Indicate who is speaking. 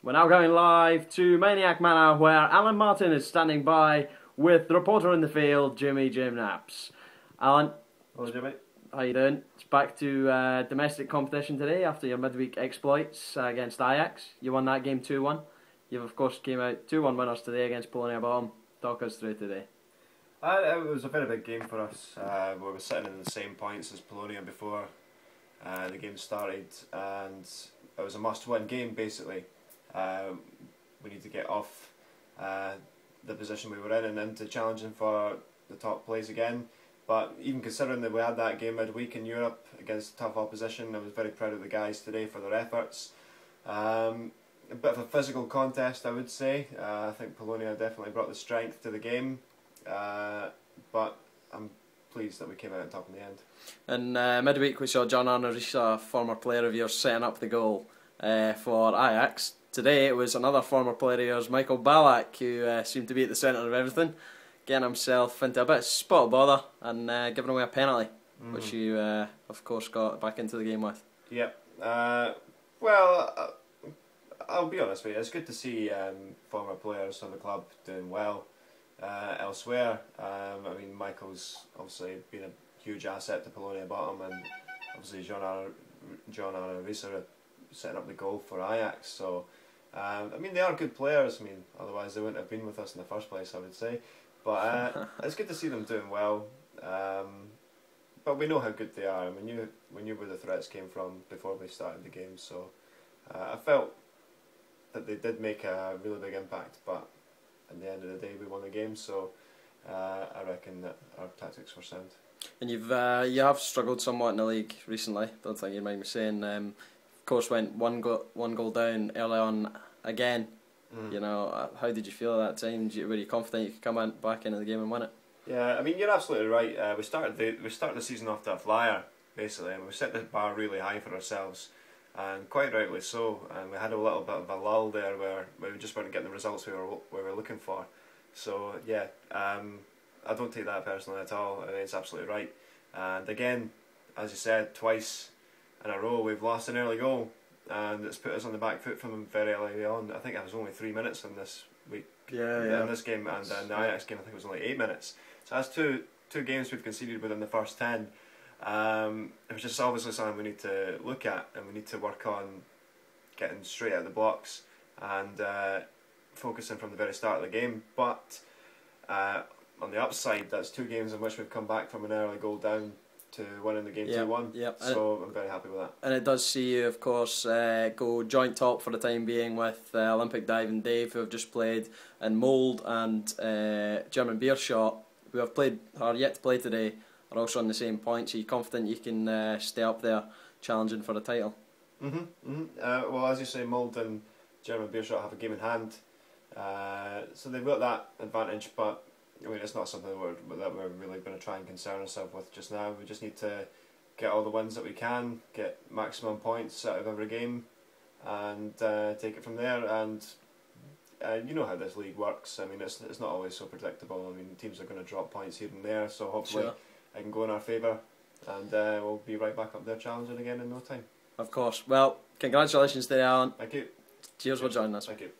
Speaker 1: We're now going live to Maniac Manor, where Alan Martin is standing by with the reporter in the field, Jim Naps. Alan.
Speaker 2: Hello, Jimmy.
Speaker 1: How you doing? It's back to domestic competition today after your midweek exploits against Ajax. You won that game 2-1. You've of course came out 2-1 winners today against Polonia bottom. Talk us through today.
Speaker 2: It was a very big game for us. We were sitting in the same points as Polonia before the game started, and it was a must-win game basically. We need to get off the position we were in and into challenging for the top place again. But even considering that we had that game midweek in Europe against tough opposition, I was very proud of the guys today for their efforts. A bit of a physical contest, I would say. I think Polonia definitely brought the strength to the game, but I'm pleased that we came out on top in the end.
Speaker 1: And midweek we saw John Arnorisa, a former player of yours, setting up the goal for Ajax. Today it was another former player of yours, Michael Ballack, who seemed to be at the centre of everything, getting himself into a bit of spot of bother and giving away a penalty, which you of course got back into the game with.
Speaker 2: Yep. Well, I'll be honest with you, it's good to see former players from the club doing well elsewhere. I mean, Michael's obviously been a huge asset to Polonia bottom, and obviously John Arnorisa setting up the goal for Ajax. So I mean, they are good players. I mean, otherwise they wouldn't have been with us in the first place, I would say. But it's good to see them doing well. But we know how good they are, and we knew where the threats came from before we started the game. So I felt that they did make a really big impact, but at the end of the day we won the game, so I reckon that our tactics were sound.
Speaker 1: And you have struggled somewhat in the league recently, don't think you mind me saying. Of course went one goal down early on again. You know, how did you feel at that time? Were you confident you could come back into the game and win it?
Speaker 2: Yeah, I mean, you're absolutely right. We started the season off to a flyer basically, and we set the bar really high for ourselves, and quite rightly so. And we had a little bit of a lull there where we just weren't getting the results we were looking for. So yeah, I don't take that personally at all. I think it's absolutely right. And again, as you said, twice in a row we've lost an early goal, and it's put us on the back foot from them very early on. I think it was only 3 minutes in this week. In this game, and in the Ajax game I think it was only 8 minutes. So that's two games we've conceded within the first 10. Which is obviously something we need to look at, and we need to work on getting straight out of the blocks and focusing from the very start of the game. But on the upside, that's 2 games in which we've come back from an early goal down to winning the game 2-1. So I'm very happy with that. And
Speaker 1: it does see you, of course, go joint top for the time being with Olympic Diving Dave, who have just played, and Mould and German Beershot, who have played, are yet to play today, are also on the same points. Are you confident you can stay up there challenging for the title?
Speaker 2: Well, as you say, Mould and German Beershot have a game in hand, so they've got that advantage, but I mean, it's not something that we're really going to try and concern ourselves with just now. We just need to get all the wins that we can, get maximum points out of every game, and take it from there. And you know how this league works. I mean, it's not always so predictable. I mean, teams are going to drop points here and there, so hopefully it can go in our favour, and we'll be right back up there challenging again in no time.
Speaker 1: Of course. Well, congratulations there, Alan.
Speaker 2: Thank you.
Speaker 1: Cheers for joining us.
Speaker 2: Thank you.